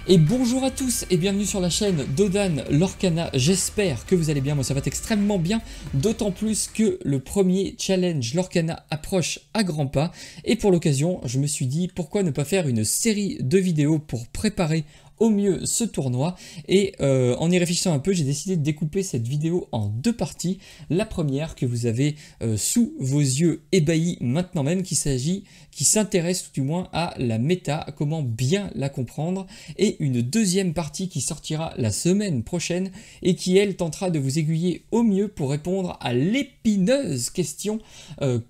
Et bonjour à tous et bienvenue sur la chaîne d'Odan Lorcana. J'espère que vous allez bien, moi ça va extrêmement bien, d'autant plus que le premier challenge Lorcana approche à grands pas. Et pour l'occasion, je me suis dit pourquoi ne pas faire une série de vidéos pour préparer au mieux ce tournoi. Et en y réfléchissant un peu, j'ai décidé de découper cette vidéo en deux parties. La première que vous avez sous vos yeux ébahis maintenant même, qui s'intéresse tout du moins à la méta, à comment bien la comprendre, et une deuxième partie qui sortira la semaine prochaine et qui elle tentera de vous aiguiller au mieux pour répondre à l'épineuse question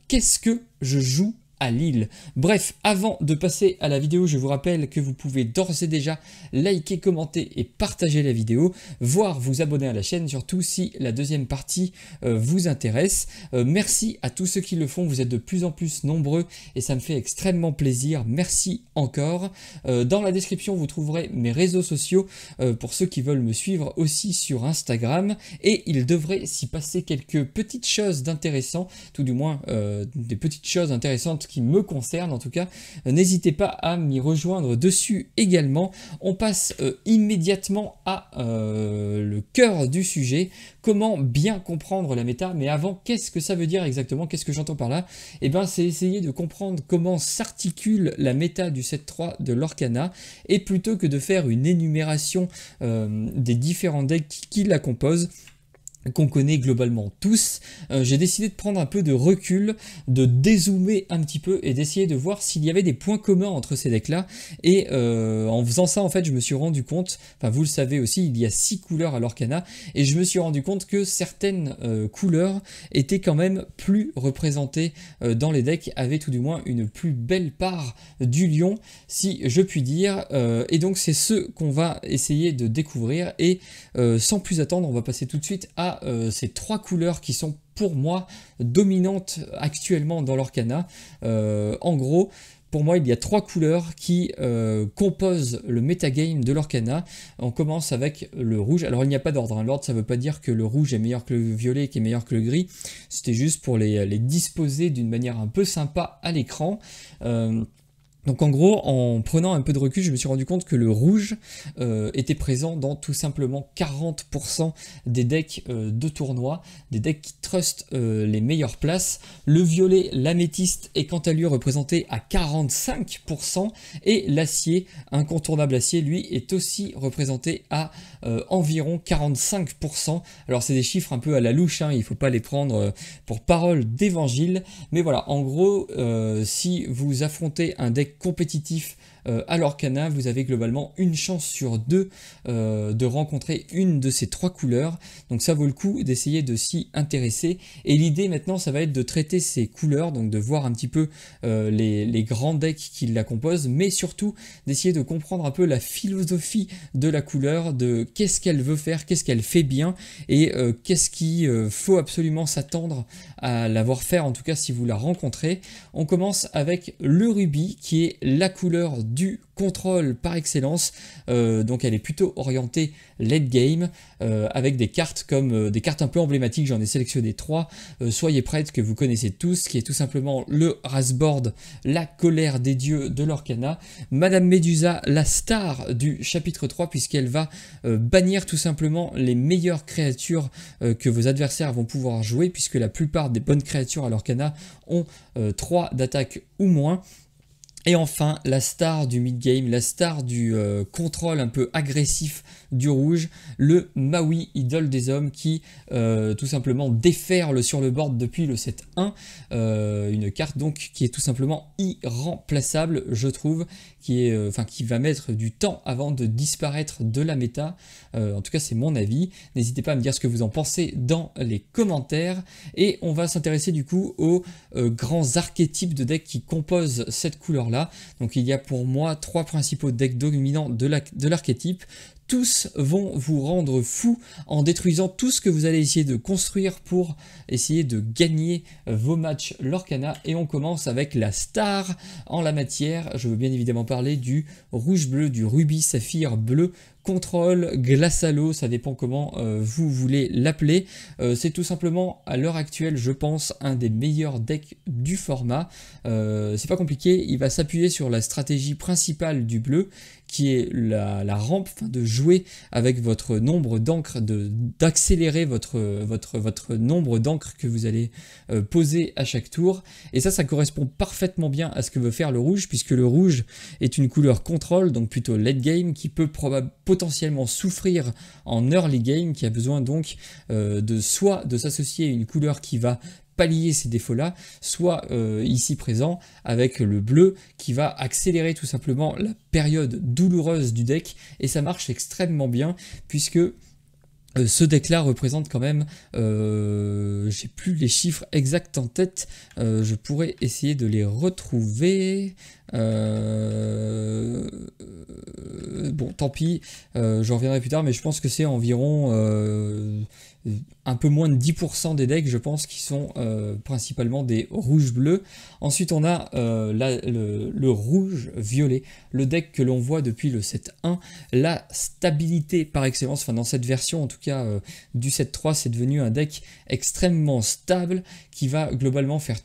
qu'est-ce que je joue à Lille. Bref, avant de passer à la vidéo, je vous rappelle que vous pouvez d'ores et déjà liker, commenter et partager la vidéo, voire vous abonner à la chaîne, surtout si la deuxième partie vous intéresse. Merci à tous ceux qui le font, vous êtes de plus en plus nombreux et ça me fait extrêmement plaisir. Merci encore. Dans la description, vous trouverez mes réseaux sociaux pour ceux qui veulent me suivre aussi sur Instagram, et il devrait s'y passer quelques petites choses d'intéressantes, tout du moins des petites choses intéressantes qui me concerne en tout cas. N'hésitez pas à m'y rejoindre dessus également. On passe immédiatement à le cœur du sujet, comment bien comprendre la méta. Mais avant, qu'est-ce que ça veut dire exactement? Qu'est-ce que j'entends par là? Eh bien, c'est essayer de comprendre comment s'articule la méta du 7-3 de Lorcana, et plutôt que de faire une énumération des différents decks qui la composent, qu'on connaît globalement tous, j'ai décidé de prendre un peu de recul, de dézoomer un petit peu et d'essayer de voir s'il y avait des points communs entre ces decks là. Et en faisant ça, en fait, je me suis rendu compte, enfin vous le savez aussi, il y a 6 couleurs à Lorcana, et je me suis rendu compte que certaines couleurs étaient quand même plus représentées dans les decks, avaient tout du moins une plus belle part du lion, si je puis dire. Et donc c'est ce qu'on va essayer de découvrir, et sans plus attendre, on va passer tout de suite à ces 3 couleurs qui sont pour moi dominantes actuellement dans Lorcana. En gros, pour moi, il y a 3 couleurs qui composent le metagame de Lorcana. On commence avec le rouge. Alors, il n'y a pas d'ordre. L'ordre, ça ne veut pas dire que le rouge est meilleur que le violet, qui est meilleur que le gris. C'était juste pour les disposer d'une manière un peu sympa à l'écran. Donc en gros, en prenant un peu de recul, je me suis rendu compte que le rouge était présent dans tout simplement 40% des decks de tournoi, des decks qui trustent les meilleures places. Le violet, l'améthyste, est quant à lui représenté à 45%, et l'acier, incontournable acier, lui, est aussi représenté à environ 45%. Alors c'est des chiffres un peu à la louche, hein, il ne faut pas les prendre pour parole d'évangile, mais voilà, en gros, si vous affrontez un deck compétitif à Lorcana, vous avez globalement une chance sur 2 de rencontrer une de ces 3 couleurs, donc ça vaut le coup d'essayer de s'y intéresser. Et l'idée maintenant, ça va être de traiter ces couleurs, donc de voir un petit peu les grands decks qui la composent, mais surtout d'essayer de comprendre un peu la philosophie de la couleur, de qu'est-ce qu'elle veut faire, qu'est-ce qu'elle fait bien, et qu'est-ce qu'il faut absolument s'attendre à la voir faire, en tout cas si vous la rencontrez. On commence avec le rubis, qui est la couleur du contrôle par excellence, donc elle est plutôt orientée late game, avec des cartes comme des cartes un peu emblématiques. J'en ai sélectionné 3, soyez prêts, que vous connaissez tous, qui est tout simplement le Rasboard, la colère des dieux de Lorcana, Madame Médusa, la star du chapitre 3, puisqu'elle va bannir tout simplement les meilleures créatures que vos adversaires vont pouvoir jouer, puisque la plupart des bonnes créatures à Lorcana ont 3 d'attaque ou moins. Et enfin, la star du mid-game, la star du contrôle un peu agressif du rouge, le Maui, idole des hommes, qui tout simplement déferle sur le board depuis le 7-1. Une carte donc qui est tout simplement irremplaçable, je trouve, qui va mettre du temps avant de disparaître de la méta. En tout cas, c'est mon avis. N'hésitez pas à me dire ce que vous en pensez dans les commentaires. Et on va s'intéresser du coup aux grands archétypes de decks qui composent cette couleur-là. Donc il y a pour moi 3 principaux decks dominants de l'archétype. Tous vont vous rendre fou en détruisant tout ce que vous allez essayer de construire pour essayer de gagner vos matchs Lorcana. Et on commence avec la star en la matière. Je veux bien évidemment parler du rouge-bleu, du rubis saphir bleu contrôle, glace à l'eau, ça dépend comment vous voulez l'appeler. C'est tout simplement à l'heure actuelle, je pense, un des meilleurs decks du format. C'est pas compliqué, il va s'appuyer sur la stratégie principale du bleu, qui est la rampe, de jouer avec votre nombre d'encre, d'accélérer votre nombre d'encre que vous allez poser à chaque tour. Et ça correspond parfaitement bien à ce que veut faire le rouge, puisque le rouge est une couleur contrôle, donc plutôt late game, qui peut potentiellement souffrir en early game, qui a besoin donc soit de s'associer à une couleur qui va pallier ces défauts-là, soit ici présent avec le bleu qui va accélérer tout simplement la période douloureuse du deck, et ça marche extrêmement bien puisque ce deck-là représente quand même, j'ai plus les chiffres exacts en tête, je pourrais essayer de les retrouver. Bon, tant pis, j'en reviendrai plus tard, mais je pense que c'est environ un peu moins de 10% des decks, je pense, qui sont principalement des rouges-bleus. Ensuite, on a le rouge-violet, le deck que l'on voit depuis le 7.1, la stabilité par excellence, enfin dans cette version en tout cas du 7.3, c'est devenu un deck extrêmement stable qui va globalement faire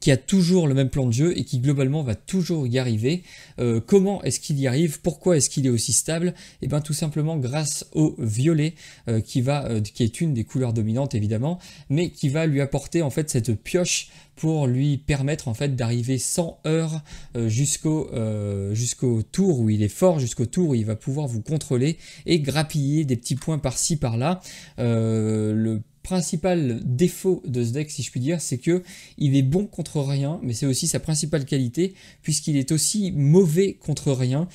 qui a toujours le même plan de jeu et qui globalement va toujours y arriver. Comment est-ce qu'il y arrive? Pourquoi est-ce qu'il est aussi stable? Et bien tout simplement grâce au violet qui est une des couleurs dominantes évidemment, mais qui va lui apporter en fait cette pioche pour lui permettre en fait d'arriver sans heurts jusqu'au tour où il est fort, jusqu'au tour où il va pouvoir vous contrôler et grappiller des petits points par-ci par-là. Le principal défaut de ce deck, si je puis dire, c'est que il est bon contre rien, mais c'est aussi sa principale qualité, puisqu'il est aussi mauvais contre rien.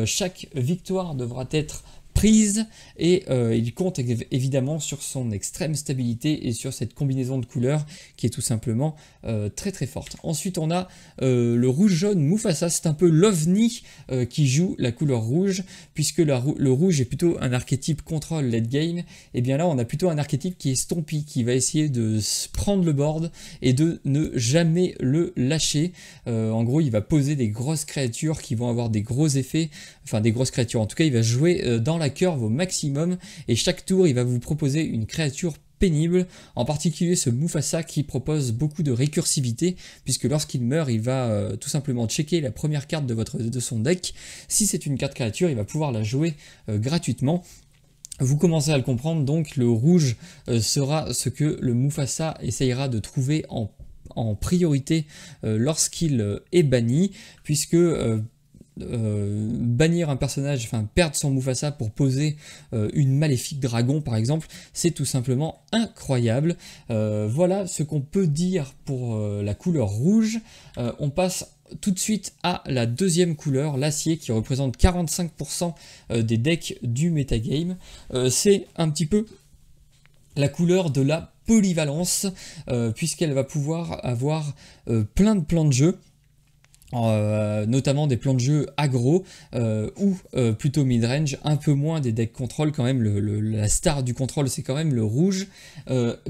Chaque victoire devra être prise et il compte évidemment sur son extrême stabilité et sur cette combinaison de couleurs qui est tout simplement très très forte. Ensuite on a le rouge-jaune Mufasa, c'est un peu l'ovni qui joue la couleur rouge, puisque le rouge est plutôt un archétype contrôle late game, et bien là on a plutôt un archétype qui est Stompy, qui va essayer de prendre le board et de ne jamais le lâcher. En gros il va poser des grosses créatures qui vont avoir des gros effets, enfin des grosses créatures, en tout cas il va jouer dans la curve au maximum, et chaque tour il va vous proposer une créature pénible, en particulier ce Mufasa qui propose beaucoup de récursivité, puisque lorsqu'il meurt il va tout simplement checker la première carte de son deck. Si c'est une carte créature, il va pouvoir la jouer gratuitement. Vous commencez à le comprendre, donc le rouge sera ce que le Mufasa essayera de trouver en priorité lorsqu'il est banni, puisque bannir un personnage, enfin perdre son Mufasa pour poser une maléfique dragon par exemple, c'est tout simplement incroyable. Voilà ce qu'on peut dire pour la couleur rouge. On passe tout de suite à la deuxième couleur, l'acier, qui représente 45% des decks du metagame. C'est un petit peu la couleur de la polyvalence, puisqu'elle va pouvoir avoir plein de plans de jeu. Notamment des plans de jeu aggro ou plutôt mid-range, un peu moins des decks contrôle quand même. La star du contrôle c'est quand même le rouge.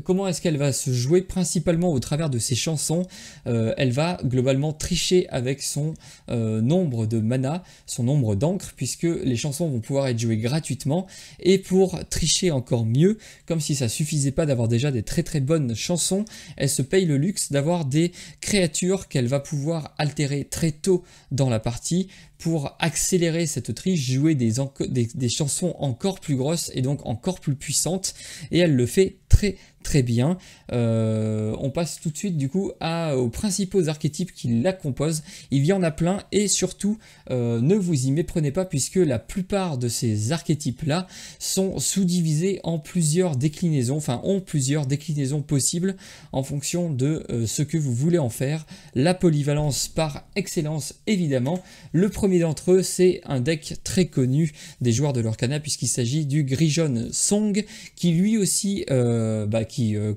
Comment est-ce qu'elle va se jouer? Principalement au travers de ses chansons. Elle va globalement tricher avec son nombre de mana, son nombre d'encre, puisque les chansons vont pouvoir être jouées gratuitement, et pour tricher encore mieux, comme si ça suffisait pas d'avoir déjà des très très bonnes chansons, elle se paye le luxe d'avoir des créatures qu'elle va pouvoir altérer très tôt dans la partie pour accélérer cette triche, jouer des chansons encore plus grosses et donc encore plus puissantes, et elle le fait très très bien. On passe tout de suite du coup aux principaux archétypes qui la composent. Il y en a plein, et surtout ne vous y méprenez pas, puisque la plupart de ces archétypes là sont sous-divisés en plusieurs déclinaisons, enfin ont plusieurs déclinaisons possibles en fonction de ce que vous voulez en faire. La polyvalence par excellence évidemment. Le premier d'entre eux, c'est un deck très connu des joueurs de Lorcana, puisqu'il s'agit du Gris-Jaune Song, qui lui aussi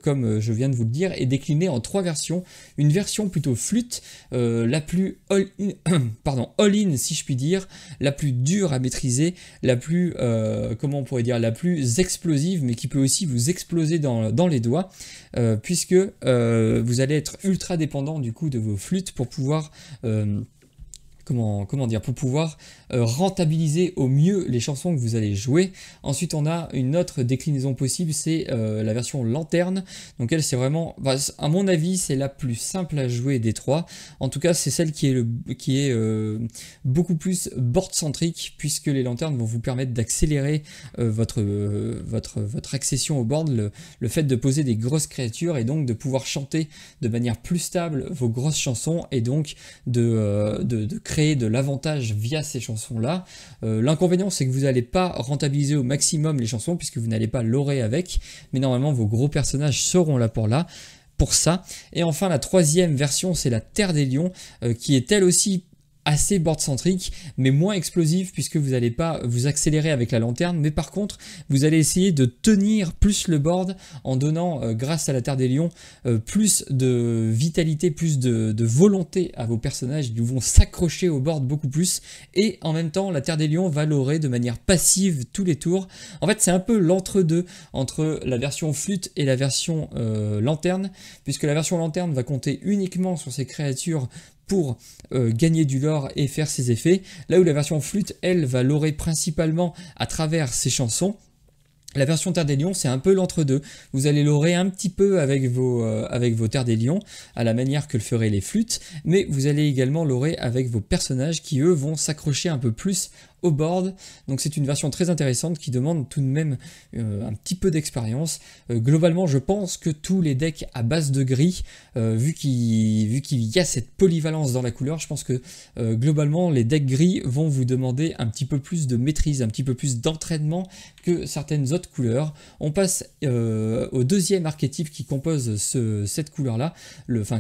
comme je viens de vous le dire, est décliné en 3 versions. Une version plutôt flûte, la plus all-in si je puis dire, la plus dure à maîtriser, la plus, comment on pourrait dire, la plus explosive, mais qui peut aussi vous exploser dans les doigts, puisque vous allez être ultra dépendant du coup de vos flûtes pour pouvoir comment dire, pour pouvoir rentabiliser au mieux les chansons que vous allez jouer. Ensuite, on a une autre déclinaison possible, c'est la version lanterne. Donc elle, c'est vraiment, à mon avis, c'est la plus simple à jouer des trois. En tout cas, c'est celle qui est beaucoup plus board-centrique, puisque les lanternes vont vous permettre d'accélérer votre accession au board, le fait de poser des grosses créatures et donc de pouvoir chanter de manière plus stable vos grosses chansons et donc de créer de l'avantage via ces chansons-là. L'inconvénient, c'est que vous n'allez pas rentabiliser au maximum les chansons puisque vous n'allez pas l'orer avec, mais normalement vos gros personnages seront là pour ça. Et enfin, la troisième version, c'est la Terre des Lions, qui est elle aussi assez board-centrique, mais moins explosive puisque vous n'allez pas vous accélérer avec la lanterne, mais par contre vous allez essayer de tenir plus le board en donnant, grâce à la Terre des Lions, plus de vitalité, plus de volonté à vos personnages. Ils vont s'accrocher au board beaucoup plus, et en même temps la Terre des Lions va l'aurer de manière passive tous les tours. En fait, c'est un peu l'entre-deux entre la version flûte et la version lanterne, puisque la version lanterne va compter uniquement sur ces créatures pour gagner du lore et faire ses effets, là où la version flûte, elle, va lorer principalement à travers ses chansons. La version Terre des Lions, c'est un peu l'entre-deux. Vous allez lorer un petit peu avec vos Terres des Lions, à la manière que le feraient les flûtes, mais vous allez également lorer avec vos personnages qui, eux, vont s'accrocher un peu plus au board. Donc c'est une version très intéressante qui demande tout de même un petit peu d'expérience. Globalement, je pense que tous les decks à base de gris, vu qu'il y a cette polyvalence dans la couleur, je pense que globalement les decks gris vont vous demander un petit peu plus de maîtrise, un petit peu plus d'entraînement que certaines autres couleurs. On passe au deuxième archétype qui compose cette couleur-là,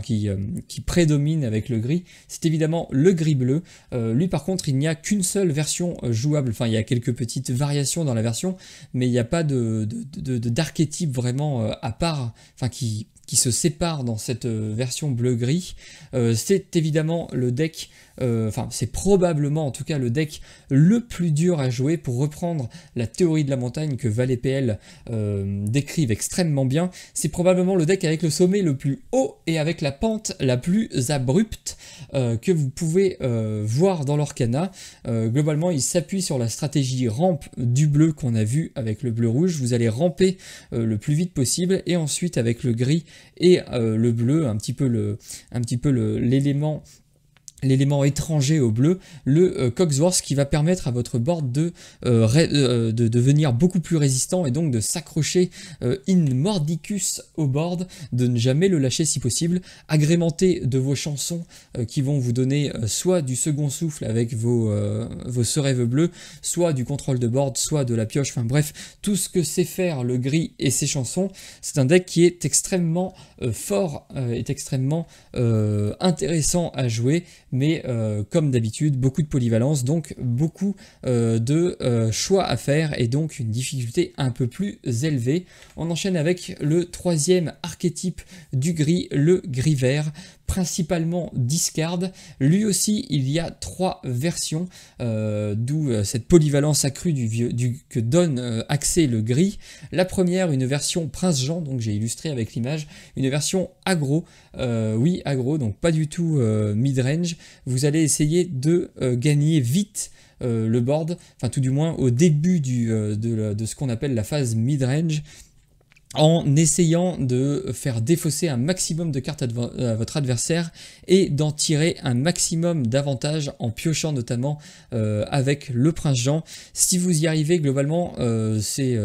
qui prédomine avec le gris, c'est évidemment le gris bleu. Lui par contre, il n'y a qu'une seule version jouable, enfin il y a quelques petites variations dans la version, mais il n'y a pas d'archétype vraiment à part, enfin qui se sépare dans cette version bleu-gris. C'est évidemment le deck, c'est probablement en tout cas le deck le plus dur à jouer, pour reprendre la théorie de la montagne que Valet.pl décrivent extrêmement bien. C'est probablement le deck avec le sommet le plus haut et avec la pente la plus abrupte que vous pouvez voir dans l'Orcana. Globalement, il s'appuie sur la stratégie rampe du bleu qu'on a vu avec le bleu-rouge. Vous allez ramper le plus vite possible, et ensuite avec le gris et le bleu, un petit peu l'élément étranger au bleu, le Cogsworth, qui va permettre à votre board de devenir beaucoup plus résistant et donc de s'accrocher in mordicus au board, de ne jamais le lâcher si possible, agrémenté de vos chansons qui vont vous donner soit du second souffle avec vos serèves bleues, soit du contrôle de board, soit de la pioche, enfin bref, tout ce que sait faire le gris et ses chansons. C'est un deck qui est extrêmement fort, est extrêmement intéressant à jouer, mais comme d'habitude, beaucoup de polyvalence, donc beaucoup de choix à faire, et donc une difficulté un peu plus élevée. On enchaîne avec le troisième archétype du gris, le gris vert, principalement discard. Lui aussi, il y a 3 versions, d'où cette polyvalence accrue que donne accès le gris. La première, une version Prince Jean, donc j'ai illustré avec l'image, une version aggro, oui aggro, donc pas du tout mid-range. Vous allez essayer de gagner vite le board, enfin tout du moins au début de ce qu'on appelle la phase mid-range, en essayant de faire défausser un maximum de cartes à votre adversaire et d'en tirer un maximum d'avantages en piochant notamment avec le Prince Jean. Si vous y arrivez, globalement, c'est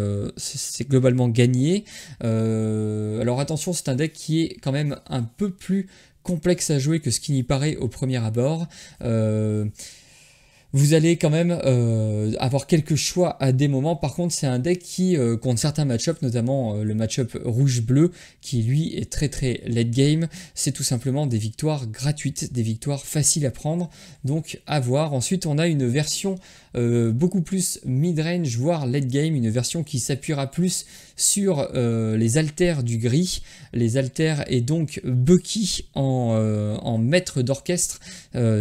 globalement gagné. Alors attention, c'est un deck qui est quand même un peu plus complexe à jouer que ce qui n'y paraît au premier abord. Vous allez quand même avoir quelques choix à des moments. Par contre, c'est un deck qui compte certains match-ups, notamment le match-up rouge-bleu, qui lui est très très late game. C'est tout simplement des victoires gratuites, des victoires faciles à prendre, donc à voir. Ensuite, on a une version beaucoup plus mid-range, voire late game, une version qui s'appuiera plus sur les alters du gris, les alters et donc Bucky en maître d'orchestre,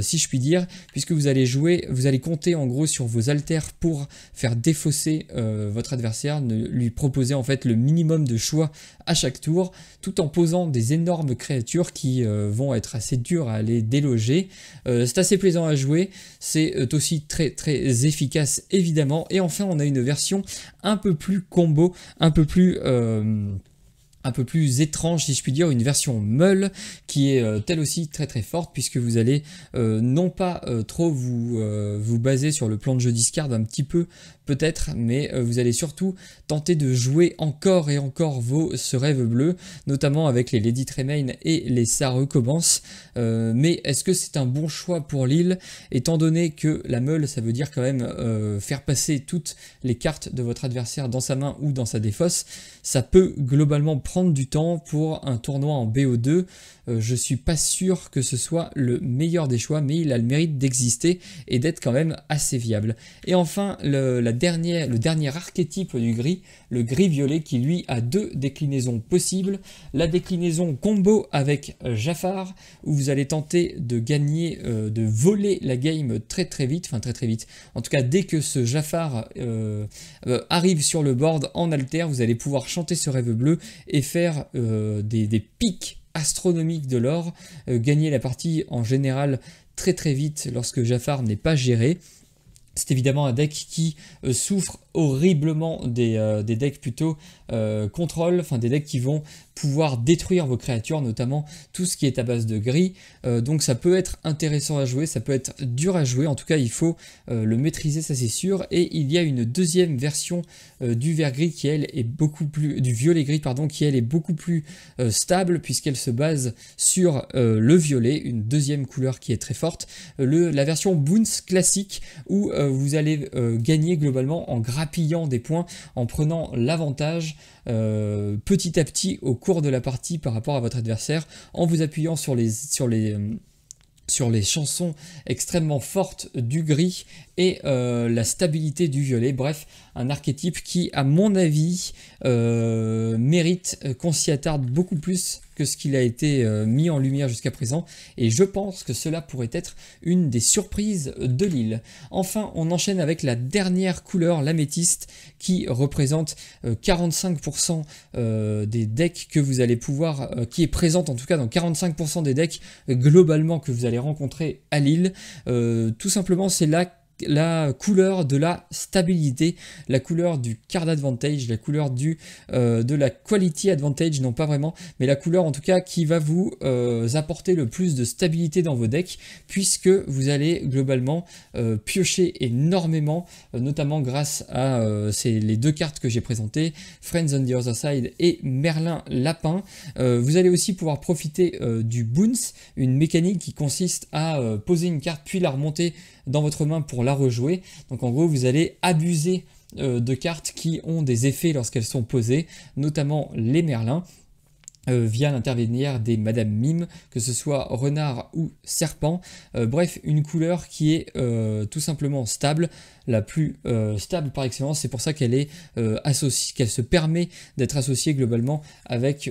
si je puis dire, puisque vous allez jouer vous allez compter en gros sur vos alters pour faire défausser votre adversaire, lui proposer en fait le minimum de choix à chaque tour, tout en posant des énormes créatures qui vont être assez dures à aller déloger. C'est assez plaisant à jouer, c'est aussi très très efficace évidemment. Et enfin on a une version un peu plus combo, un peu plus étrange si je puis dire, une version meule qui est elle aussi très très forte, puisque vous allez non pas trop vous baser sur le plan de jeu discard un petit peu peut-être, mais vous allez surtout tenter de jouer encore et encore ce rêve bleu, notamment avec les Lady Tremaine et les Ça recommence. Mais est-ce que c'est un bon choix pour l'île, étant donné que la meule ça veut dire quand même faire passer toutes les cartes de votre adversaire dans sa main ou dans sa défausse. Ça peut globalement prendre du temps pour un tournoi en BO2. Je suis pas sûr que ce soit le meilleur des choix, mais il a le mérite d'exister et d'être quand même assez viable. Et enfin, le dernier archétype du gris, le gris-violet, qui lui a deux déclinaisons possibles. La déclinaison combo avec Jafar, où vous allez tenter de gagner, de voler la game très très vite, enfin très très vite. En tout cas, dès que ce Jafar arrive sur le board en alter, vous allez pouvoir chanter ce rêve bleu et faire des pics astronomiques de l'or, gagner la partie en général très très vite lorsque Jafar n'est pas géré. C'est évidemment un deck qui souffre horriblement des decks plutôt contrôle, enfin des decks qui vont pouvoir détruire vos créatures, notamment tout ce qui est à base de gris. Donc ça peut être intéressant à jouer, ça peut être dur à jouer, en tout cas il faut le maîtriser, ça c'est sûr. Et il y a une deuxième version du vert gris qui elle est beaucoup plus, du violet gris pardon, qui elle est beaucoup plus stable, puisqu'elle se base sur le violet, une deuxième couleur qui est très forte. La version Boons classique où vous allez gagner globalement en grappillant des points, en prenant l'avantage petit à petit au cours de la partie par rapport à votre adversaire, en vous appuyant sur les chansons extrêmement fortes du gris et la stabilité du violet. Bref, un archétype qui, à mon avis, mérite qu'on s'y attarde beaucoup plus que ce qu'il a été mis en lumière jusqu'à présent, et je pense que cela pourrait être une des surprises de l'île. Enfin, on enchaîne avec la dernière couleur, l'améthyste, qui représente 45% des decks que vous allez pouvoir, qui est présente en tout cas dans 45% des decks globalement que vous allez rencontrer à l'île. Tout simplement, c'est la couleur de la stabilité, la couleur du card advantage, la couleur de la quality advantage, non pas vraiment, mais la couleur en tout cas qui va vous apporter le plus de stabilité dans vos decks, puisque vous allez globalement piocher énormément, notamment grâce à les deux cartes que j'ai présentées, Friends on the Other Side et Merlin Lapin. Vous allez aussi pouvoir profiter du Boons, une mécanique qui consiste à poser une carte puis la remonter dans votre main pour la rejouer. Donc en gros vous allez abuser de cartes qui ont des effets lorsqu'elles sont posées, notamment les Merlins, via l'intermédiaire des Madame Mime, que ce soit renard ou serpent. Bref, une couleur qui est tout simplement stable, la plus stable par excellence. C'est pour ça qu'elle est qu'elle se permet d'être associée globalement avec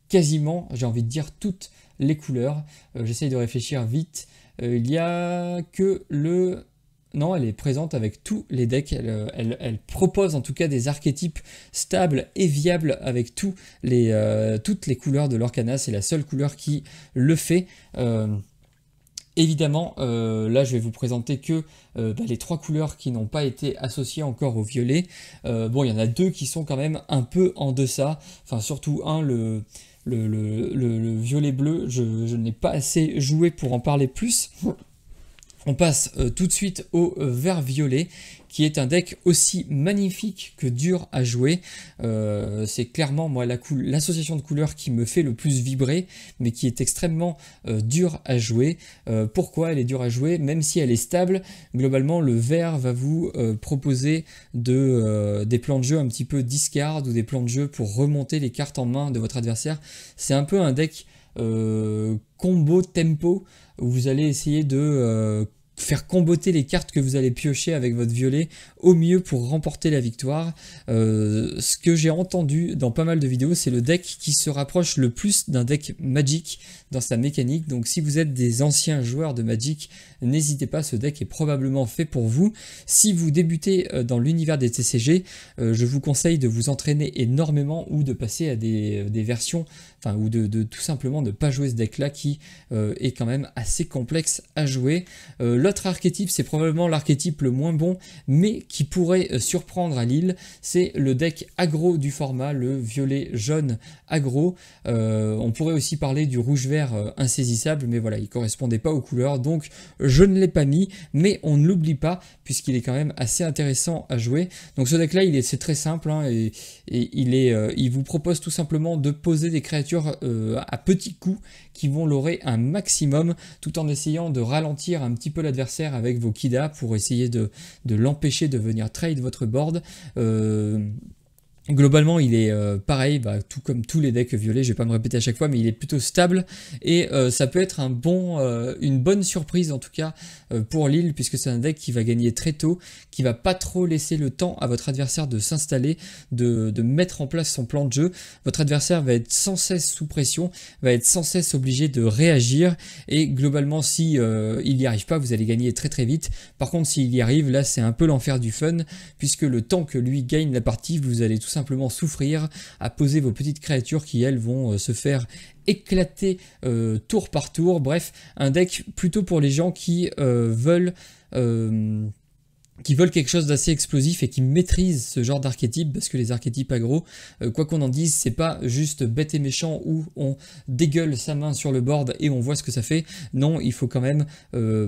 quasiment, j'ai envie de dire, toutes les couleurs. J'essaye de réfléchir vite. Il n'y a que le... Non, elle est présente avec tous les decks. Elle propose en tout cas des archétypes stables et viables avec toutes les couleurs de l'Orcana. C'est la seule couleur qui le fait. Évidemment, là je vais vous présenter que les trois couleurs qui n'ont pas été associées encore au violet. Bon, il y en a deux qui sont quand même un peu en deçà. Enfin, surtout un, le violet bleu, je n'ai pas assez joué pour en parler plus. On passe tout de suite au vert violet, qui est un deck aussi magnifique que dur à jouer. C'est clairement moi l'association de couleurs qui me fait le plus vibrer, mais qui est extrêmement dur à jouer. Pourquoi elle est dure à jouer? Même si elle est stable, globalement le vert va vous proposer des plans de jeu un petit peu discard, ou des plans de jeu pour remonter les cartes en main de votre adversaire. C'est un peu un deck combo tempo, où vous allez essayer de faire comboter les cartes que vous allez piocher avec votre violet au mieux pour remporter la victoire. Ce que j'ai entendu dans pas mal de vidéos, c'est le deck qui se rapproche le plus d'un deck Magic dans sa mécanique. Donc si vous êtes des anciens joueurs de Magic, n'hésitez pas, ce deck est probablement fait pour vous. Si vous débutez dans l'univers des TCG, je vous conseille de vous entraîner énormément ou de passer à des versions, enfin, ou de tout simplement ne pas jouer ce deck là qui est quand même assez complexe à jouer. L'autre archétype, c'est probablement l'archétype le moins bon, mais qui pourrait surprendre à Lille, c'est le deck aggro du format, le violet jaune aggro. On pourrait aussi parler du rouge vert insaisissable, mais voilà, il ne correspondait pas aux couleurs, donc je ne l'ai pas mis, mais on ne l'oublie pas, puisqu'il est quand même assez intéressant à jouer. Donc ce deck là, c'est très simple, hein, et il vous propose tout simplement de poser des créatures à petits coups qui vont leurrer un maximum, tout en essayant de ralentir un petit peu l'adversaire avec vos Kida pour essayer de l'empêcher de venir trade votre board. Globalement, il est pareil, tout comme tous les decks violets, je vais pas me répéter à chaque fois, mais il est plutôt stable et ça peut être une bonne surprise en tout cas pour Lille, puisque c'est un deck qui va gagner très tôt, qui va pas trop laisser le temps à votre adversaire de s'installer, de mettre en place son plan de jeu. Votre adversaire va être sans cesse sous pression, va être sans cesse obligé de réagir, et globalement si il n'y arrive pas, vous allez gagner très très vite. Par contre, s'il y arrive, là c'est un peu l'enfer du fun, puisque le temps que lui gagne la partie, vous allez tout simplement souffrir à poser vos petites créatures qui elles vont se faire éclater tour par tour. Bref, un deck plutôt pour les gens qui veulent quelque chose d'assez explosif et qui maîtrisent ce genre d'archétype, parce que les archétypes aggro, quoi qu'on en dise, c'est pas juste bête et méchant où on dégueule sa main sur le board et on voit ce que ça fait. Non, il faut quand même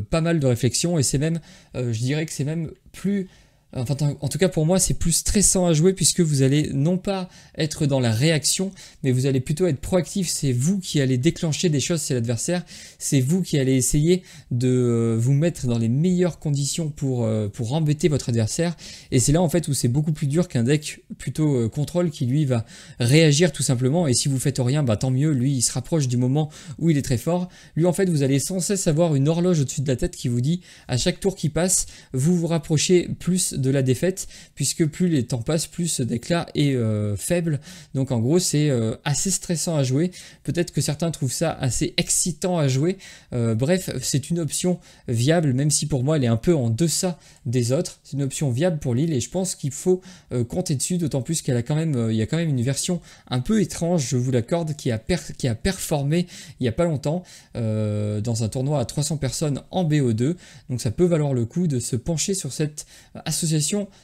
pas mal de réflexion, et c'est même, je dirais que c'est même plus... Enfin, en tout cas pour moi, c'est plus stressant à jouer, puisque vous allez non pas être dans la réaction, mais vous allez plutôt être proactif. C'est vous qui allez déclencher des choses chez l'adversaire, c'est vous qui allez essayer de vous mettre dans les meilleures conditions pour embêter votre adversaire. Et c'est là en fait où c'est beaucoup plus dur qu'un deck plutôt contrôle qui lui va réagir tout simplement. Et si vous faites rien, tant mieux, lui il se rapproche du moment où il est très fort. Lui en fait, vous allez sans cesse avoir une horloge au-dessus de la tête qui vous dit à chaque tour qui passe, vous vous rapprochez plus de la défaite, puisque plus les temps passent, plus ce deck là est faible. Donc en gros c'est assez stressant à jouer. Peut-être que certains trouvent ça assez excitant à jouer. Bref, c'est une option viable, même si pour moi elle est un peu en deçà des autres. C'est une option viable pour Lille, et je pense qu'il faut compter dessus, d'autant plus qu'elle a quand même, il y a quand même une version un peu étrange, je vous l'accorde, qui a performé il n'y a pas longtemps dans un tournoi à 300 personnes en BO2. Donc ça peut valoir le coup de se pencher sur cette association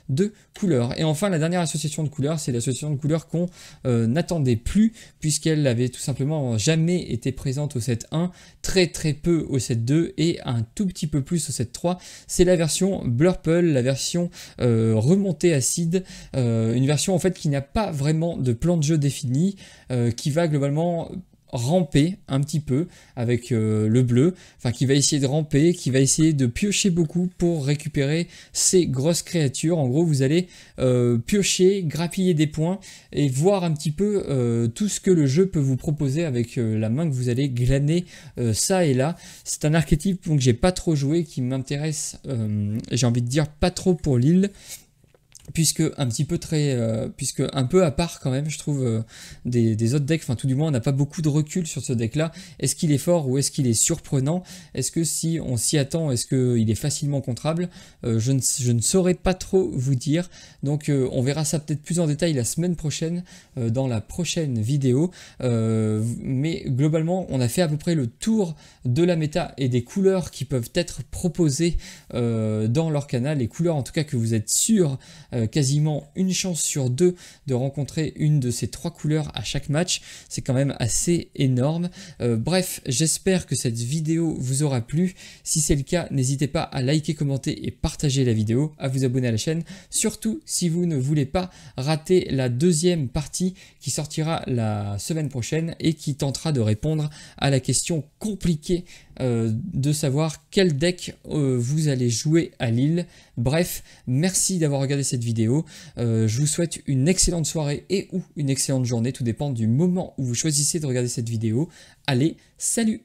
de couleurs. Et enfin, la dernière association de couleurs, c'est l'association de couleurs qu'on n'attendait plus, puisqu'elle avait tout simplement jamais été présente au set 1, très très peu au set 2 et un tout petit peu plus au set 3. C'est la version Blurple, la version remontée acide, une version en fait qui n'a pas vraiment de plan de jeu défini, qui va globalement ramper un petit peu avec le bleu, enfin qui va essayer de ramper, qui va essayer de piocher beaucoup pour récupérer ces grosses créatures. En gros, vous allez piocher, grappiller des points et voir un petit peu tout ce que le jeu peut vous proposer avec la main que vous allez glaner ça et là. C'est un archétype donc j'ai pas trop joué, qui m'intéresse, j'ai envie de dire pas trop pour Lille, puisque puisque un peu à part quand même, je trouve, des autres decks. Enfin, tout du moins, on n'a pas beaucoup de recul sur ce deck là. Est-ce qu'il est fort ou est-ce qu'il est surprenant? Est-ce que si on s'y attend, est-ce qu'il est facilement contrable? Je ne saurais pas trop vous dire. Donc on verra ça peut-être plus en détail la semaine prochaine, dans la prochaine vidéo. Mais globalement, on a fait à peu près le tour de la méta et des couleurs qui peuvent être proposées dans leur canal. Les couleurs en tout cas que vous êtes sûr, quasiment une chance sur deux de rencontrer une de ces trois couleurs à chaque match. C'est quand même assez énorme. Bref, j'espère que cette vidéo vous aura plu. Si c'est le cas, n'hésitez pas à liker, commenter et partager la vidéo, à vous abonner à la chaîne. Surtout si vous ne voulez pas rater la deuxième partie qui sortira la semaine prochaine et qui tentera de répondre à la question compliquée de savoir quel deck vous allez jouer à Lille. Bref, merci d'avoir regardé cette vidéo. Je vous souhaite une excellente soirée et ou une excellente journée, tout dépend du moment où vous choisissez de regarder cette vidéo. Allez, salut!